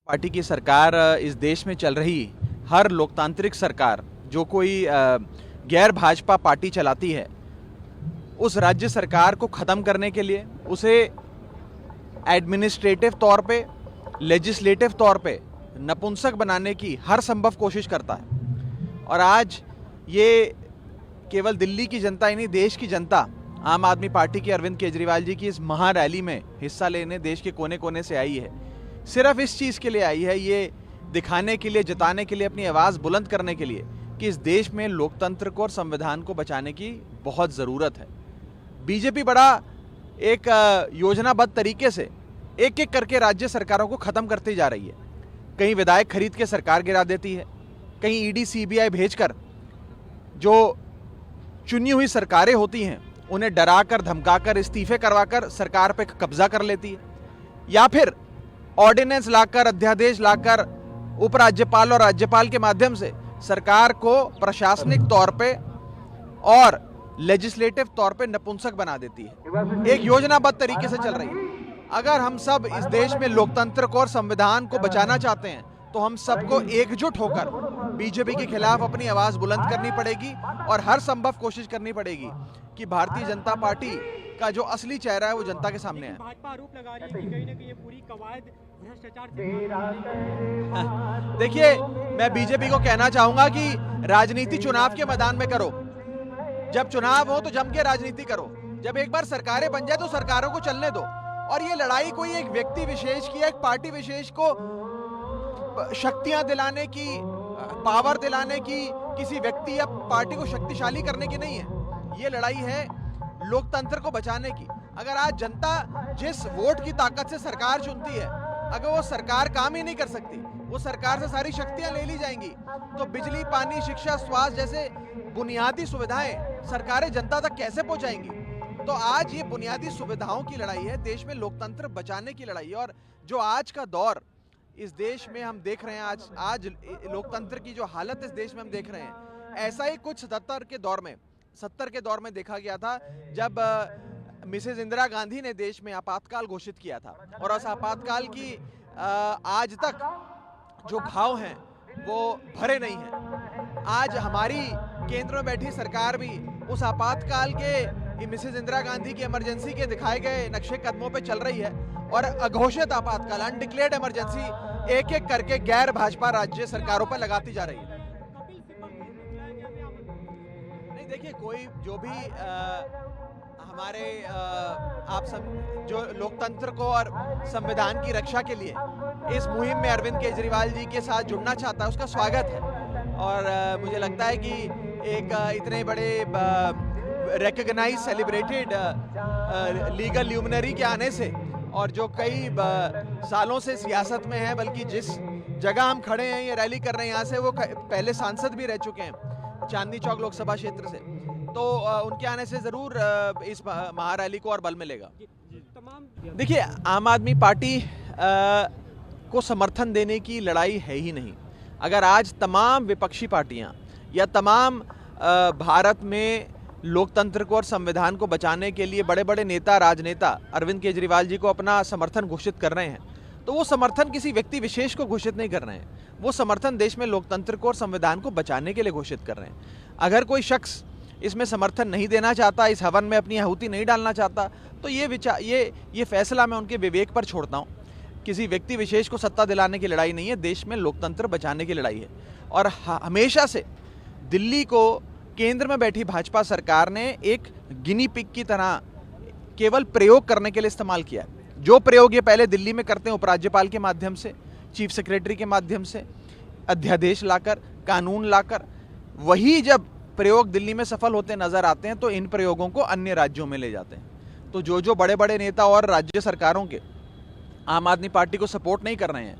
Party की सरकार इस देश में चल रही हर लोकतांत्रिक सरकार जो कोई गैर भाजपा पार्टी चलाती है, उस राज्य सरकार को ख़त्म करने के लिए उसे एडमिनिस्ट्रेटिव तौर पे, लेजिस्लेटिव तौर पे नपुंसक बनाने की हर संभव कोशिश करता है। और आज ये केवल दिल्ली की जनता ही नहीं, देश की जनता आम आदमी पार्टी के अरविंद केजरीवाल जी की इस महारैली में हिस्सा लेने देश के कोने कोने से आई है। सिर्फ इस चीज़ के लिए आई है, ये दिखाने के लिए, जताने के लिए, अपनी आवाज़ बुलंद करने के लिए कि इस देश में लोकतंत्र को और संविधान को बचाने की बहुत ज़रूरत है। बीजेपी बड़ा एक योजनाबद्ध तरीके से एक एक करके राज्य सरकारों को ख़त्म करती जा रही है। कहीं विधायक खरीद के सरकार गिरा देती है, कहीं ईडी सीबीआई भेजकर जो चुनी हुई सरकारें होती हैं उन्हें डराकर धमकाकर इस्तीफे करवाकर सरकार पे कब्जा कर लेती है, या फिर ऑर्डिनेंस लाकर, अध्यादेश लाकर उपराज्यपाल और राज्यपाल के माध्यम से सरकार को प्रशासनिक तौर पे और लेजिस्लेटिव तौर पे नपुंसक बना देती है। एक योजनाबद्ध तरीके से चल रही है। अगर हम सब इस देश में लोकतंत्र को और संविधान को बचाना चाहते हैं तो हम सबको एकजुट होकर बीजेपी के खिलाफ अपनी आवाज बुलंद करनी पड़ेगी और हर संभव कोशिश करनी पड़ेगी कि भारतीय जनता पार्टी का जो असली चेहरा है वो जनता के सामने है। भाजपा आरोप लगा रही है कि कहीं ना कहीं ये पूरी कवायद भ्रष्टाचार से। देखिए, मैं बीजेपी को कहना चाहूंगा कि राजनीति चुनाव के मैदान में करो। जब चुनाव हो तो जम के राजनीति करो। जब एक बार सरकारें बन जाए तो सरकारों को चलने दो। और ये लड़ाई कोई एक व्यक्ति विशेष की, एक पार्टी विशेष को शक्तियां दिलाने की, पावर दिलाने की, किसी व्यक्ति या पार्टी को शक्तिशाली करने की नहीं है। ये लड़ाई है लोकतंत्र को बचाने की। अगर आज जनता जिस वोट की ताकत से सरकार चुनती है, अगर वो सरकार काम ही नहीं कर सकती, वो सरकार से सारी शक्तियां ले ली जाएंगी, तो बिजली, पानी, शिक्षा, स्वास्थ्य जैसे बुनियादी सुविधाएं सरकारें जनता तक कैसे पहुंचाएंगी? तो आज ये बुनियादी सुविधाओं की लड़ाई है, देश में लोकतंत्र बचाने की लड़ाई है। और जो आज का दौर इस देश में हम देख रहे हैं, आज लोकतंत्र की जो हालत इस देश में हम देख रहे हैं, ऐसा ही कुछ 70 के दौर में देखा गया था जब मिसेज इंदिरा गांधी ने देश में आपातकाल घोषित किया था। और उस आपातकाल की आज तक जो घाव हैं वो भरे नहीं हैं। आज हमारी केंद्र में बैठी सरकार भी उस आपातकाल के, मिसेज इंदिरा गांधी की इमरजेंसी के दिखाए गए नक्शे कदमों पे चल रही है और अघोषित आपातकाल, अनडिक्लेयर्ड इमरजेंसी एक एक करके गैर भाजपा राज्य सरकारों पर लगाती जा रही है। नहीं, देखिए, कोई जो भी हमारे आप सब जो लोकतंत्र को और संविधान की रक्षा के लिए इस मुहिम में अरविंद केजरीवाल जी के साथ जुड़ना चाहता है, उसका स्वागत है। और मुझे लगता है कि एक इतने बड़े रिकॉग्नाइज, सेलिब्रेटेड लीगल ल्यूमिनरी के आने से, और जो कई सालों से सियासत में है, बल्कि जिस जगह हम खड़े हैं, ये रैली कर रहे हैं, यहाँ से वो पहले सांसद भी रह चुके हैं चांदनी चौक लोकसभा क्षेत्र से, तो उनके आने से जरूर इस महारैली को और बल मिलेगा। देखिए, आम आदमी पार्टी को समर्थन देने की लड़ाई है ही नहीं। अगर आज तमाम विपक्षी पार्टियां या तमाम भारत में लोकतंत्र को और संविधान को बचाने के लिए बड़े बड़े नेता, राजनेता अरविंद केजरीवाल जी को अपना समर्थन घोषित कर रहे हैं, तो वो समर्थन किसी व्यक्ति विशेष को घोषित नहीं कर रहे हैं। वो समर्थन देश में लोकतंत्र को और संविधान को बचाने के लिए घोषित कर रहे हैं। अगर कोई शख्स इसमें समर्थन नहीं देना चाहता, इस हवन में अपनी आहुति नहीं डालना चाहता, तो ये फैसला मैं उनके विवेक पर छोड़ता हूँ। किसी व्यक्ति विशेष को सत्ता दिलाने की लड़ाई नहीं है, देश में लोकतंत्र बचाने की लड़ाई है। और हमेशा से दिल्ली को केंद्र में बैठी भाजपा सरकार ने एक गिनी पिग की तरह केवल प्रयोग करने के लिए इस्तेमाल किया है। जो प्रयोग ये पहले दिल्ली में करते हैं उपराज्यपाल के माध्यम से, चीफ सेक्रेटरी के माध्यम से, अध्यादेश लाकर, कानून लाकर, वही जब प्रयोग दिल्ली में सफल होते नजर आते हैं तो इन प्रयोगों को अन्य राज्यों में ले जाते हैं। तो जो बड़े बड़े नेता और राज्य सरकारों के आम आदमी पार्टी को सपोर्ट नहीं कर रहे हैं,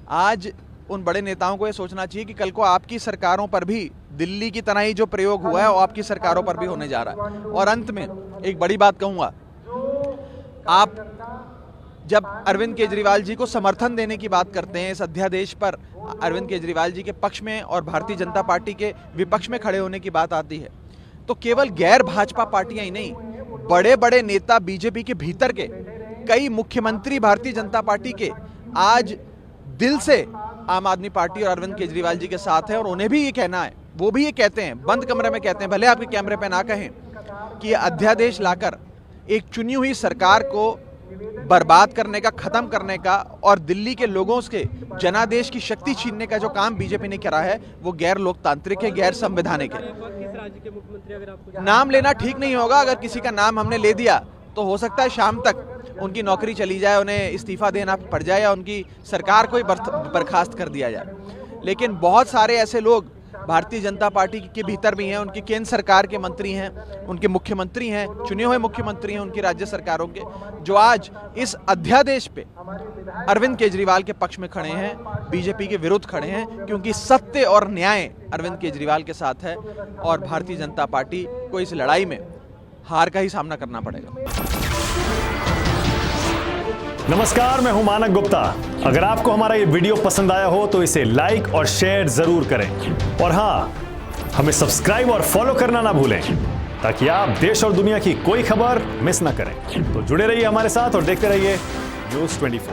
आज उन बड़े नेताओं को ये सोचना चाहिए कि कल को आपकी सरकारों पर भी दिल्ली की तरह ही जो प्रयोग हुआ है वो आपकी सरकारों पर भी होने जा रहा है। और अंत में एक बड़ी बात कहूंगा, आप जब अरविंद केजरीवाल जी को समर्थन देने की बात करते हैं, इस अध्यादेश पर अरविंद केजरीवाल जी के पक्ष में और भारतीय जनता पार्टी के विपक्ष में खड़े होने की बात आती है, तो केवल गैर भाजपा पार्टियां ही नहीं, बड़े बड़े नेता बीजेपी के भीतर के, कई मुख्यमंत्री भारतीय जनता पार्टी के आज दिल से आम आदमी पार्टी और अरविंद केजरीवाल जी के साथ है और उन्हें भी ये कहना है, वो भी ये कहते हैं, बंद कमरे में कहते हैं, भले आपके कैमरे पे ना कहें, कि ये अध्यादेश लाकर एक चुनी हुई सरकार को बर्बाद करने का, खत्म करने का और दिल्ली के लोगों के जनादेश की शक्ति छीनने का जो काम बीजेपी ने करा है वो गैर लोकतांत्रिक है, गैर संवैधानिक है। किस राज्य के मुख्यमंत्री अगर आपको नाम लेना ठीक नहीं होगा। अगर किसी का नाम हमने ले दिया तो हो सकता है शाम तक उनकी नौकरी चली जाए, उन्हें इस्तीफा देना पड़ जाए या उनकी सरकार को ही बर्खास्त कर दिया जाए। लेकिन बहुत सारे ऐसे लोग भारतीय जनता पार्टी के भीतर भी हैं, उनकी केंद्र सरकार के मंत्री हैं, उनके मुख्यमंत्री हैं, चुने हुए मुख्यमंत्री हैं उनकी राज्य सरकारों के, जो आज इस अध्यादेश पे अरविंद केजरीवाल के पक्ष में खड़े हैं, बीजेपी के विरुद्ध खड़े हैं, क्योंकि सत्य और न्याय अरविंद केजरीवाल के साथ है और भारतीय जनता पार्टी को इस लड़ाई में हार का ही सामना करना पड़ेगा। नमस्कार, मैं हूं मानक गुप्ता। अगर आपको हमारा ये वीडियो पसंद आया हो तो इसे लाइक और शेयर जरूर करें और हाँ, हमें सब्सक्राइब और फॉलो करना ना भूलें ताकि आप देश और दुनिया की कोई खबर मिस ना करें। तो जुड़े रहिए हमारे साथ और देखते रहिए News 24।